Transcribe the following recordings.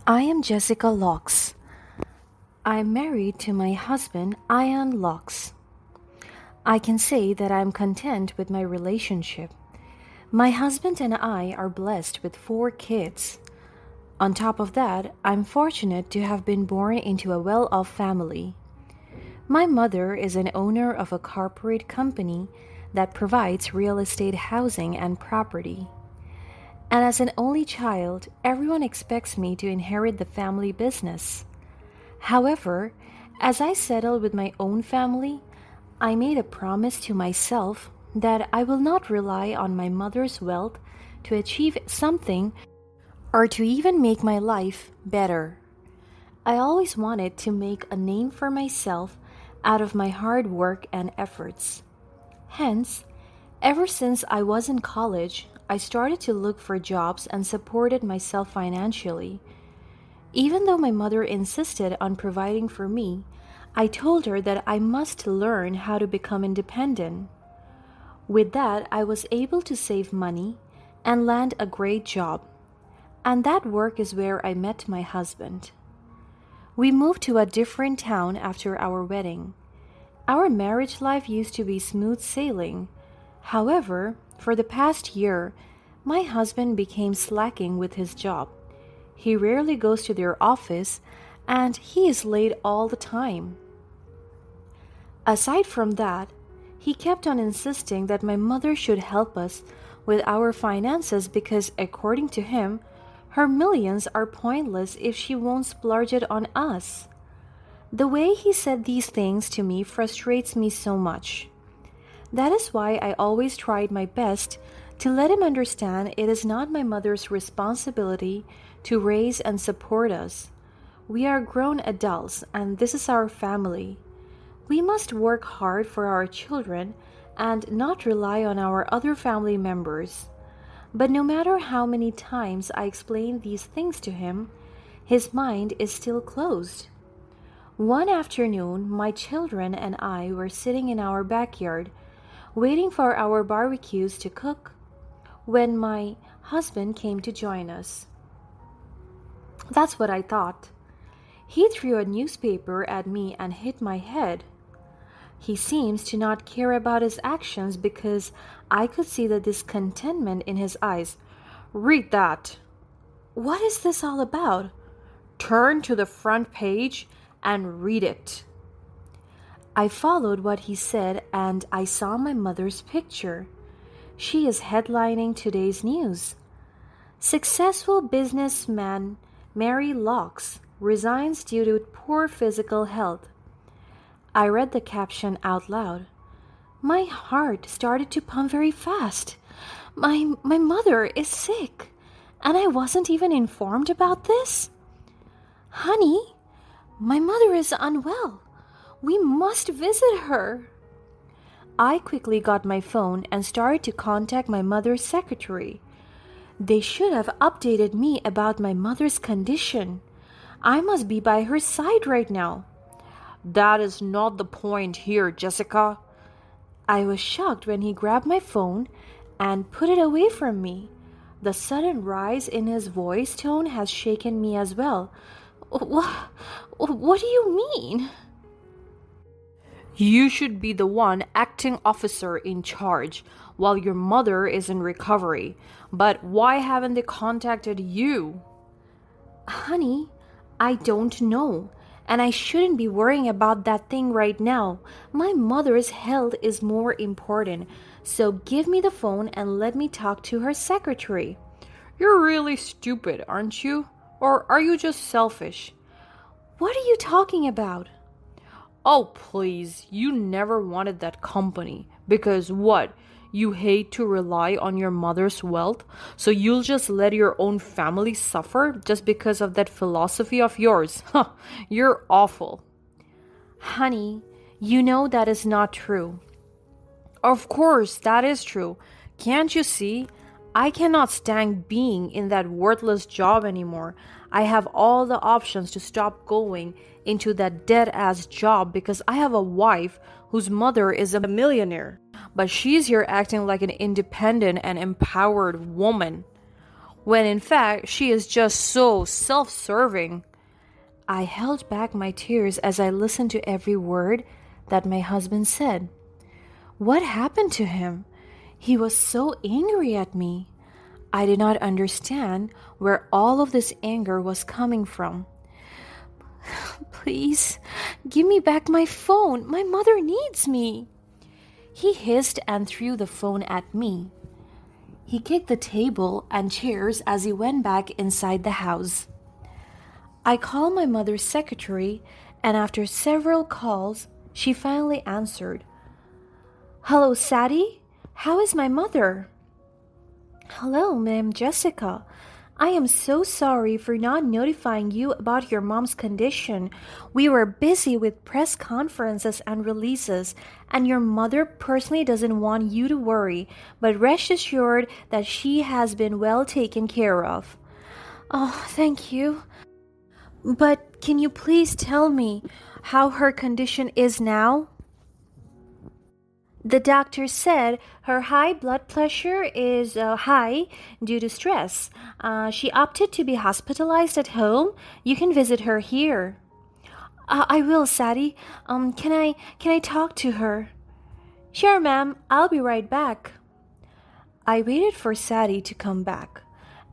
I am Jessica Locks. I'm married to my husband, Ian Locks. I can say that I'm content with my relationship. My husband and I are blessed with 4 kids. On top of that, I'm fortunate to have been born into a well off family. My mother is an owner of a corporate company that provides real estate housing and property. And as an only child, everyone expects me to inherit the family business. However, as I settled with my own family, I made a promise to myself that I will not rely on my mother's wealth to achieve something or to even make my life better. I always wanted to make a name for myself out of my hard work and efforts. Hence, ever since I was in college, I started to look for jobs and supported myself financially. Even though my mother insisted on providing for me, I told her that I must learn how to become independent. With that, I was able to save money and land a great job. And that work is where I met my husband. We moved to a different town after our wedding. Our marriage life used to be smooth sailing. However, for the past year, my husband became slacking with his job. He rarely goes to their office and he is late all the time. Aside from that, he kept on insisting that my mother should help us with our finances because, according to him, her millions are pointless if she won't splurge it on us. The way he said these things to me frustrates me so much. That is why I always tried my best to let him understand it is not my mother's responsibility to raise and support us. We are grown adults and this is our family. We must work hard for our children and not rely on our other family members. But no matter how many times I explain these things to him, his mind is still closed. One afternoon, my children and I were sitting in our backyard, waiting for our barbecues to cook, when my husband came to join us. That's what I thought. He threw a newspaper at me and hit my head. He seems to not care about his actions because I could see the discontentment in his eyes. Read that. What is this all about? Turn to the front page and read it. I followed what he said and I saw my mother's picture. She is headlining today's news. Successful businessman Mary Locks resigns due to poor physical health. I read the caption out loud. My heart started to pump very fast. My mother is sick, and I wasn't even informed about this. Honey, my mother is unwell. We must visit her. I quickly got my phone and started to contact my mother's secretary. They should have updated me about my mother's condition. I must be by her side right now. That is not the point here, Jessica. I was shocked when he grabbed my phone and put it away from me. The sudden rise in his voice tone has shaken me as well. What do you mean? You should be the one acting officer in charge while your mother is in recovery. But why haven't they contacted you? Honey, I don't know. And I shouldn't be worrying about that thing right now. My mother's health is more important. So give me the phone and let me talk to her secretary. You're really stupid, aren't you? Or are you just selfish? What are you talking about? Oh, please, you never wanted that company. Because what? You hate to rely on your mother's wealth, so you'll just let your own family suffer just because of that philosophy of yours. Huh, you're awful. Honey, you know that is not true. Of course, that is true. Can't you see? I cannot stand being in that worthless job anymore. I have all the options to stop going into that dead-ass job because I have a wife whose mother is a millionaire. But she's here acting like an independent and empowered woman. when in fact she is just so self serving. I held back my tears as I listened to every word that my husband said. What happened to him? He was so angry at me. I did not understand where all of this anger was coming from. Please, give me back my phone. My mother needs me. He hissed and threw the phone at me. He kicked the table and chairs as he went back inside the house. I called my mother's secretary, and after several calls, she finally answered. Hello, Sadie? How is my mother? Hello, Ma'am Jessica. I am so sorry for not notifying you about your mom's condition. We were busy with press conferences and releases, and your mother personally doesn't want you to worry, but rest assured that she has been well taken care of. Oh, thank you. But can you please tell me how her condition is now? The doctor said her high blood pressure is high due to stress. She opted to be hospitalized at home. You can visit her here. I will, Sadie. Can I talk to her? Sure, ma'am. I'll be right back. I waited for Sadie to come back,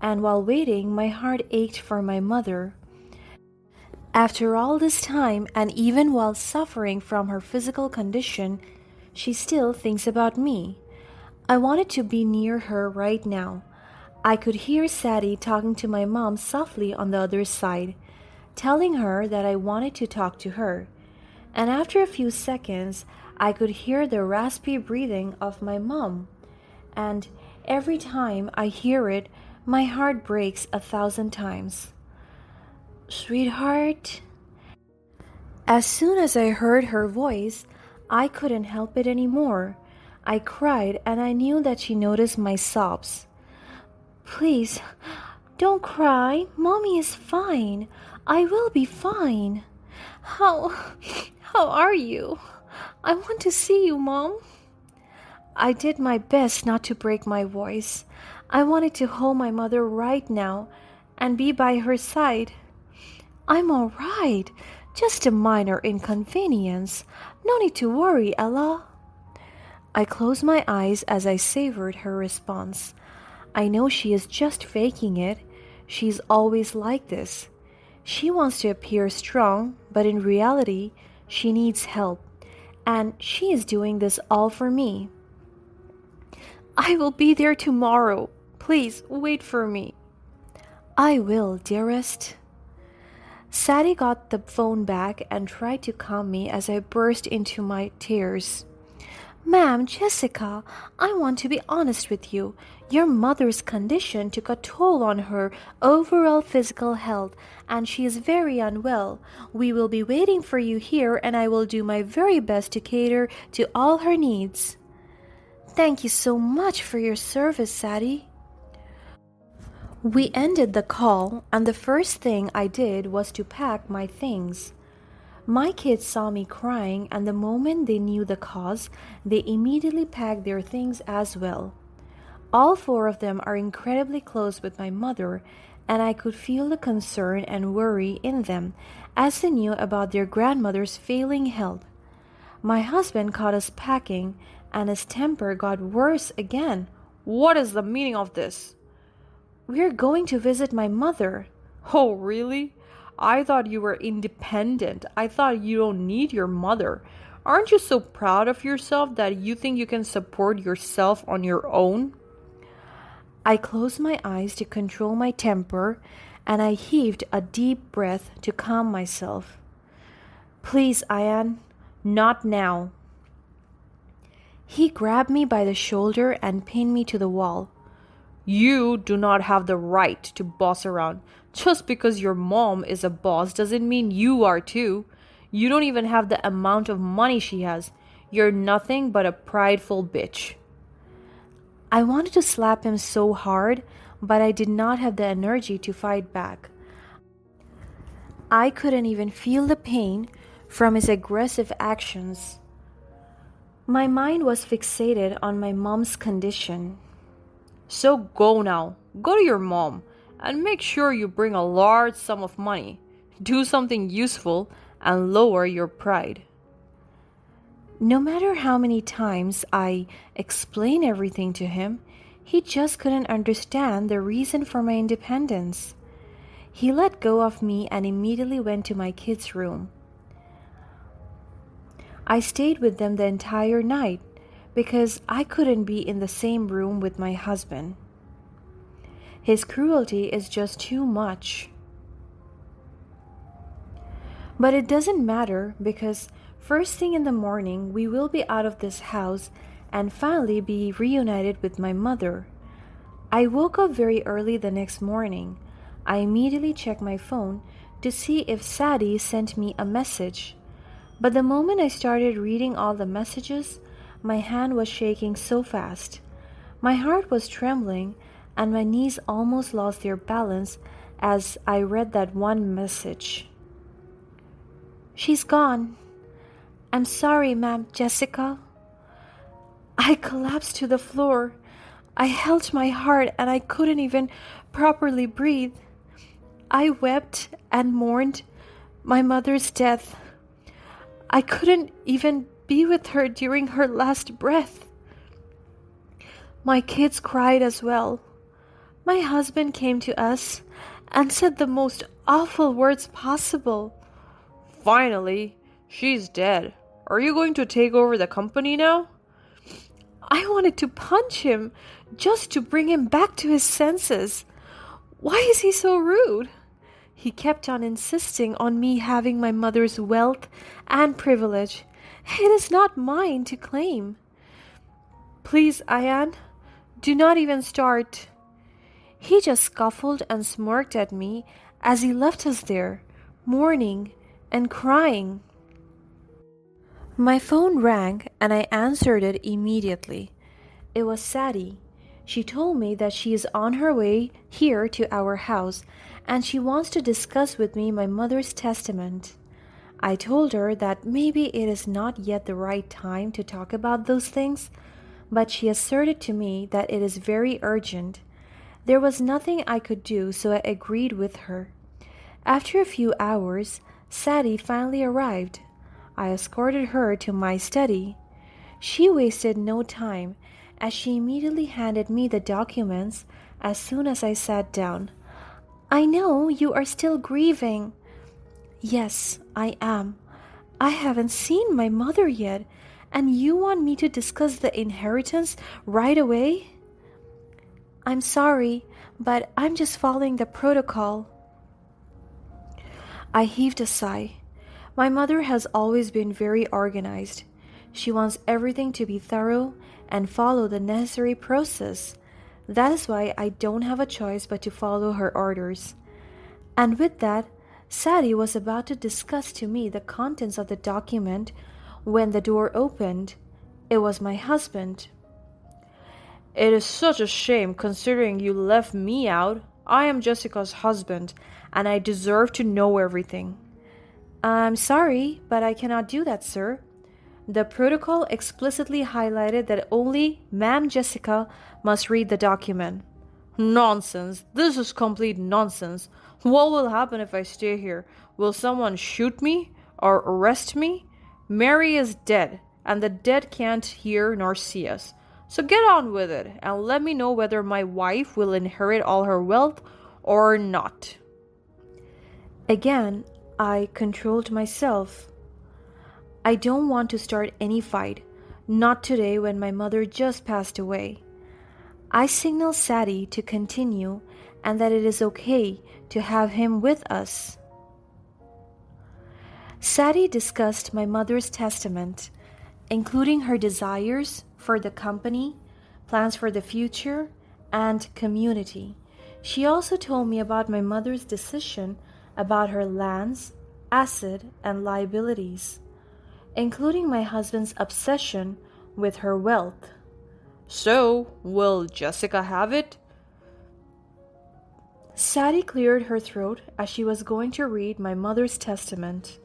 and while waiting, my heart ached for my mother. After all this time, and even while suffering from her physical condition, she still thinks about me. I wanted to be near her right now. I could hear Sadie talking to my mom softly on the other side, telling her that I wanted to talk to her. And after a few seconds, I could hear the raspy breathing of my mom. And every time I hear it, my heart breaks 1,000 times. Sweetheart? As soon as I heard her voice, I couldn't help it anymore. I cried, and I knew that she noticed my sobs. Please, don't cry. Mommy is fine. I will be fine. How are you? I want to see you, Mom. I did my best not to break my voice. I wanted to hold my mother right now and be by her side. I'm all right. Just a minor inconvenience. No need to worry, Ella. I closed my eyes as I savored her response. I know she is just faking it. She's always like this. She wants to appear strong, but in reality, she needs help. And she is doing this all for me. I will be there tomorrow. Please wait for me. I will, dearest. Sadie got the phone back and tried to calm me as I burst into my tears. Ma'am, Jessica, I want to be honest with you. Your mother's condition took a toll on her overall physical health, and she is very unwell. We will be waiting for you here, and I will do my very best to cater to all her needs. Thank you so much for your service, Sadie. We ended the call, and the first thing I did was to pack my things. My kids saw me crying, and the moment they knew the cause, they immediately packed their things as well. All 4 of them are incredibly close with my mother, and I could feel the concern and worry in them as they knew about their grandmother's failing health. My husband caught us packing, and his temper got worse again. What is the meaning of this? We're going to visit my mother. Oh, really? I thought you were independent. I thought you don't need your mother. Aren't you so proud of yourself that you think you can support yourself on your own? I closed my eyes to control my temper, and I heaved a deep breath to calm myself. Please, Ayan, not now. He grabbed me by the shoulder and pinned me to the wall. You do not have the right to boss around. Just because your mom is a boss doesn't mean you are too. You don't even have the amount of money she has. You're nothing but a prideful bitch. I wanted to slap him so hard, but I did not have the energy to fight back. I couldn't even feel the pain from his aggressive actions. My mind was fixated on my mom's condition. So go now. Go to your mom. and make sure you bring a large sum of money. Do something useful and lower your pride. No matter how many times I explained everything to him, he just couldn't understand the reason for my independence. He let go of me and immediately went to my kids' room. I stayed with them the entire night because I couldn't be in the same room with my husband. His cruelty is just too much. But it doesn't matter because first thing in the morning we will be out of this house and finally be reunited with my mother. I woke up very early the next morning. I immediately checked my phone to see if Sadie sent me a message. But the moment I started reading all the messages, my hand was shaking so fast. My heart was trembling and my knees almost lost their balance as I read that one message. She's gone. I'm sorry, Ma'am Jessica. I collapsed to the floor. I held my heart and I couldn't even properly breathe. I wept and mourned my mother's death. I couldn't even be with her during her last breath. My kids cried as well. My husband came to us and said the most awful words possible. Finally, she's dead. Are you going to take over the company now? I wanted to punch him just to bring him back to his senses. Why is he so rude? He kept on insisting on me having my mother's wealth and privilege. It is not mine to claim. Please, Ayan, do not even start. He just scuffled and smirked at me as he left us there, mourning and crying. My phone rang and I answered it immediately. It was Sadie. She told me that she is on her way here to our house and she wants to discuss with me my mother's testament. I told her that maybe it is not yet the right time to talk about those things, but she asserted to me that it is very urgent. There was nothing I could do, so I agreed with her. After a few hours, Sadie finally arrived. I escorted her to my study. She wasted no time, as she immediately handed me the documents as soon as I sat down. I know you are still grieving. Yes, I am. I haven't seen my mother yet, and you want me to discuss the inheritance right away? I'm sorry, but I'm just following the protocol. I heaved a sigh. My mother has always been very organized. She wants everything to be thorough and follow the necessary process. That is why I don't have a choice but to follow her orders. And with that, Sadie was about to discuss to me the contents of the document when the door opened. It was my husband. It is such a shame considering you left me out. I am Jessica's husband and I deserve to know everything. I'm sorry, but I cannot do that, sir. The protocol explicitly highlighted that only Ma'am Jessica must read the document. Nonsense. This is complete nonsense. What will happen if I stay here? Will someone shoot me or arrest me? Mary is dead, and the dead can't hear nor see us. So get on with it and let me know whether my wife will inherit all her wealth or not. Again, I controlled myself. I don't want to start any fight, not today when my mother just passed away. I signaled Sadie to continue and that it is okay to have him with us. Sadie discussed my mother's testament, including her desires for the company, plans for the future, and community. She also told me about my mother's decision about her lands, assets, and liabilities, including my husband's obsession with her wealth. So, will Jessica have it? Sadie cleared her throat as she was going to read my mother's testament.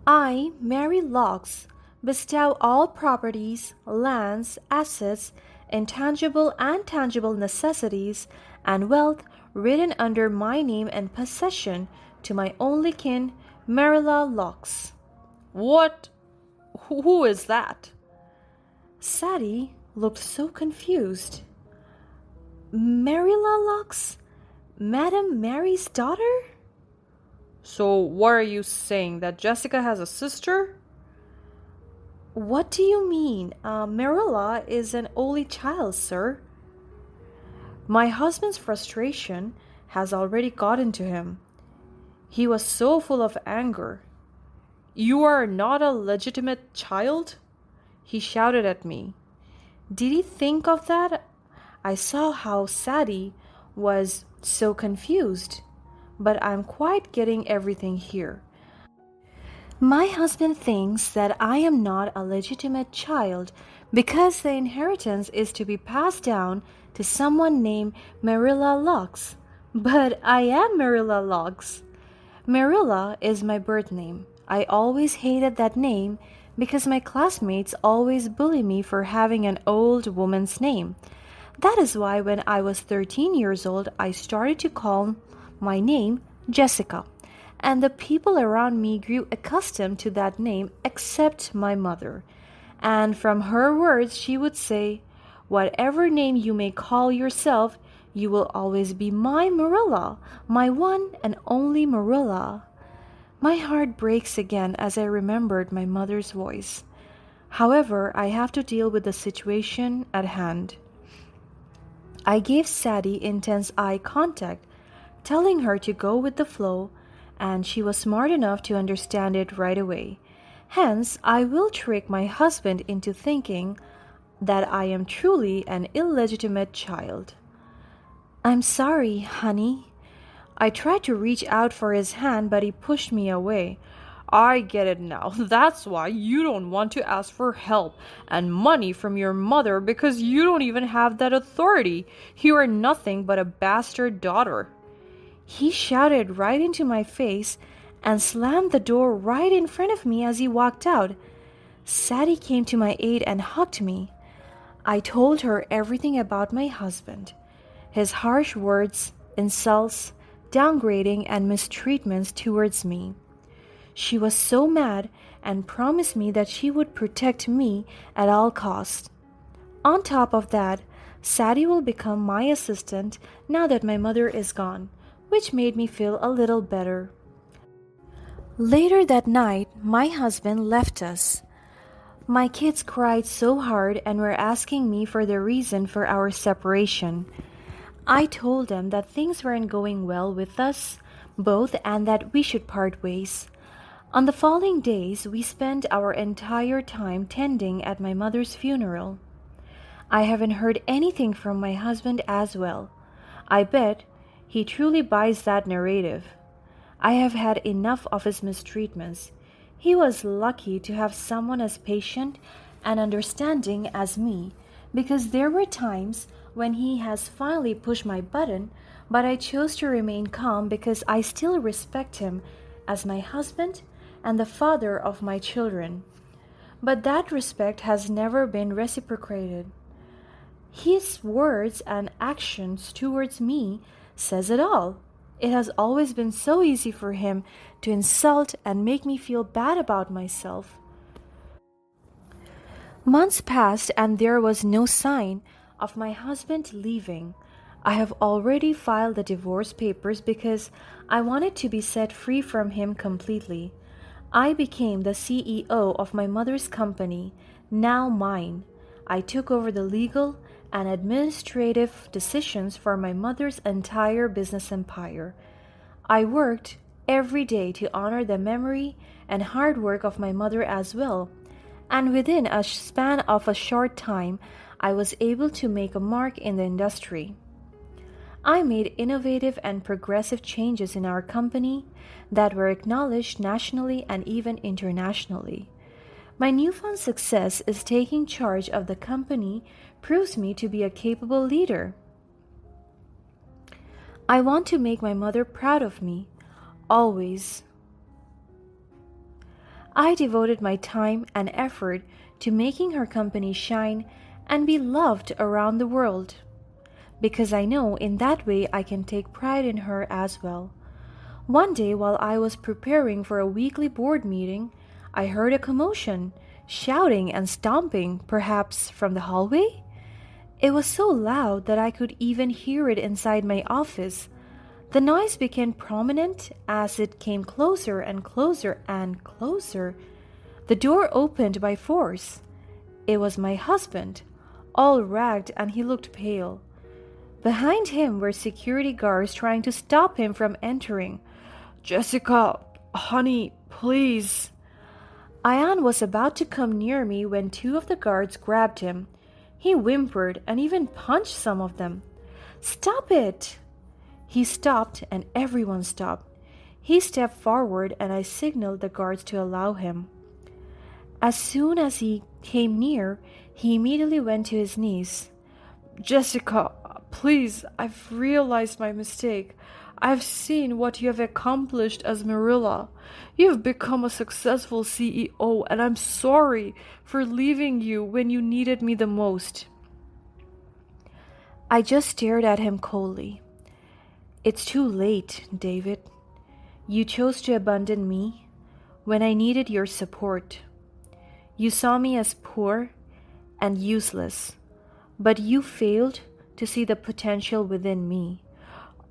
I, Mary Locks, bestow all properties, lands, assets, intangible and tangible necessities, and wealth written under my name and possession to my only kin, Marilla Locks. What? Who is that? Sadie looked so confused. Marilla Locks? Madam Mary's daughter? So, what are you saying? That Jessica has a sister? What do you mean? Marilla is an only child, sir. My husband's frustration has already gotten to him. He was so full of anger. You are not a legitimate child? He shouted at me. Did he think of that? I saw how Sadie was so confused, but I'm quite getting everything here. My husband thinks that I am not a legitimate child because the inheritance is to be passed down to someone named Marilla Locks. But I am Marilla Locks. Marilla is my birth name. I always hated that name because my classmates always bully me for having an old woman's name. That is why when I was 13 years old, I started to call my name Jessica, and the people around me grew accustomed to that name except my mother. And from her words, she would say, "Whatever name you may call yourself, you will always be my Marilla, my one and only Marilla." My heart breaks again as I remembered my mother's voice. However, I have to deal with the situation at hand. I gave Sadie intense eye contact, telling her to go with the flow, and she was smart enough to understand it right away. Hence, I will trick my husband into thinking that I am truly an illegitimate child. I'm sorry, honey. I tried to reach out for his hand, but he pushed me away. I get it now. That's why you don't want to ask for help and money from your mother because you don't even have that authority. You are nothing but a bastard daughter. He shouted right into my face and slammed the door right in front of me as he walked out. Sadie came to my aid and hugged me. I told her everything about my husband, his harsh words, insults, downgrading, and mistreatments towards me. She was so mad and promised me that she would protect me at all costs. On top of that, Sadie will become my assistant now that my mother is gone, which made me feel a little better. Later that night, my husband left us. My kids cried so hard and were asking me for the reason for our separation. I told them that things weren't going well with us both and that we should part ways. On the following days, we spent our entire time tending at my mother's funeral. I haven't heard anything from my husband as well. I bet he truly buys that narrative. I have had enough of his mistreatments. He was lucky to have someone as patient and understanding as me, because there were times when he has finally pushed my button, but I chose to remain calm because I still respect him as my husband and the father of my children. But that respect has never been reciprocated. His words and actions towards me says it all. It has always been so easy for him to insult and make me feel bad about myself. Months passed and there was no sign of my husband leaving. I have already filed the divorce papers because I wanted to be set free from him completely. I became the CEO of my mother's company, now mine. I took over the legal and administrative decisions for my mother's entire business empire. I worked every day to honor the memory and hard work of my mother as well, and within a span of a short time, I was able to make a mark in the industry. I made innovative and progressive changes in our company that were acknowledged nationally and even internationally. My newfound success is taking charge of the company proves me to be a capable leader. I want to make my mother proud of me, always. I devoted my time and effort to making her company shine and be loved around the world. because I know in that way I can take pride in her as well. One day, while I was preparing for a weekly board meeting, I heard a commotion, shouting and stomping, perhaps from the hallway. It was so loud that I could even hear it inside my office. The noise became prominent as it came closer and closer and closer. The door opened by force. It was my husband, all ragged, and he looked pale. Behind him were security guards trying to stop him from entering. "Jessica, honey, please." Ian was about to come near me when two of the guards grabbed him. He whimpered and even punched some of them. "Stop it!" He stopped and everyone stopped. He stepped forward and I signaled the guards to allow him. As soon as he came near, he immediately went to his knees. "Jessica, please, I've realized my mistake. I've seen what you have accomplished as Marilla. You've become a successful CEO, and I'm sorry for leaving you when you needed me the most." I just stared at him coldly. "It's too late, David. You chose to abandon me when I needed your support. You saw me as poor and useless, but you failed to see the potential within me."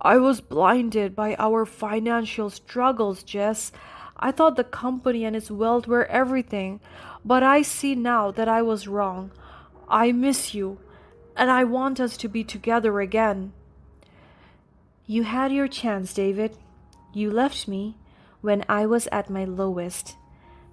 "I was blinded by our financial struggles, Jess. I thought the company and its wealth were everything, but I see now that I was wrong. I miss you, and I want us to be together again." You had your chance, David. You left me when I was at my lowest,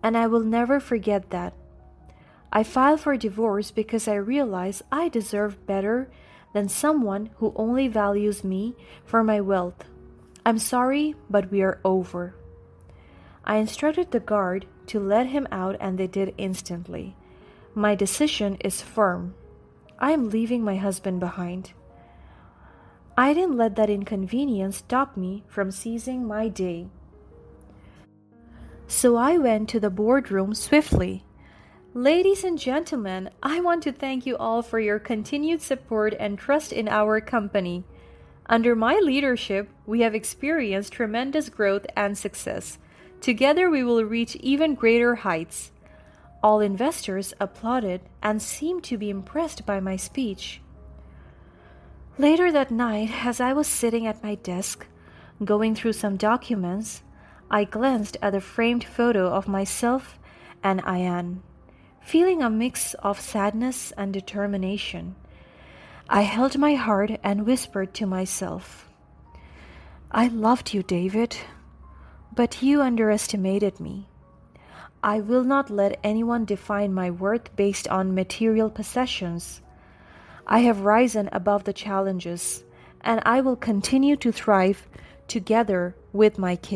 and I will never forget that. I filed for divorce because I realized I deserve better than someone who only values me for my wealth. I'm sorry, but we are over. I instructed the guard to let him out and they did instantly. My decision is firm. I am leaving my husband behind. I didn't let that inconvenience stop me from seizing my day. So I went to the boardroom swiftly. "Ladies and gentlemen, I want to thank you all for your continued support and trust in our company. Under my leadership, we have experienced tremendous growth and success. Together, we will reach even greater heights." All investors applauded and seemed to be impressed by my speech. Later that night, as I was sitting at my desk, going through some documents, I glanced at the framed photo of myself and Ayan, feeling a mix of sadness and determination. I held my heart and whispered to myself, "I loved you, David, but you underestimated me. I will not let anyone define my worth based on material possessions. I have risen above the challenges, and I will continue to thrive together with my kids."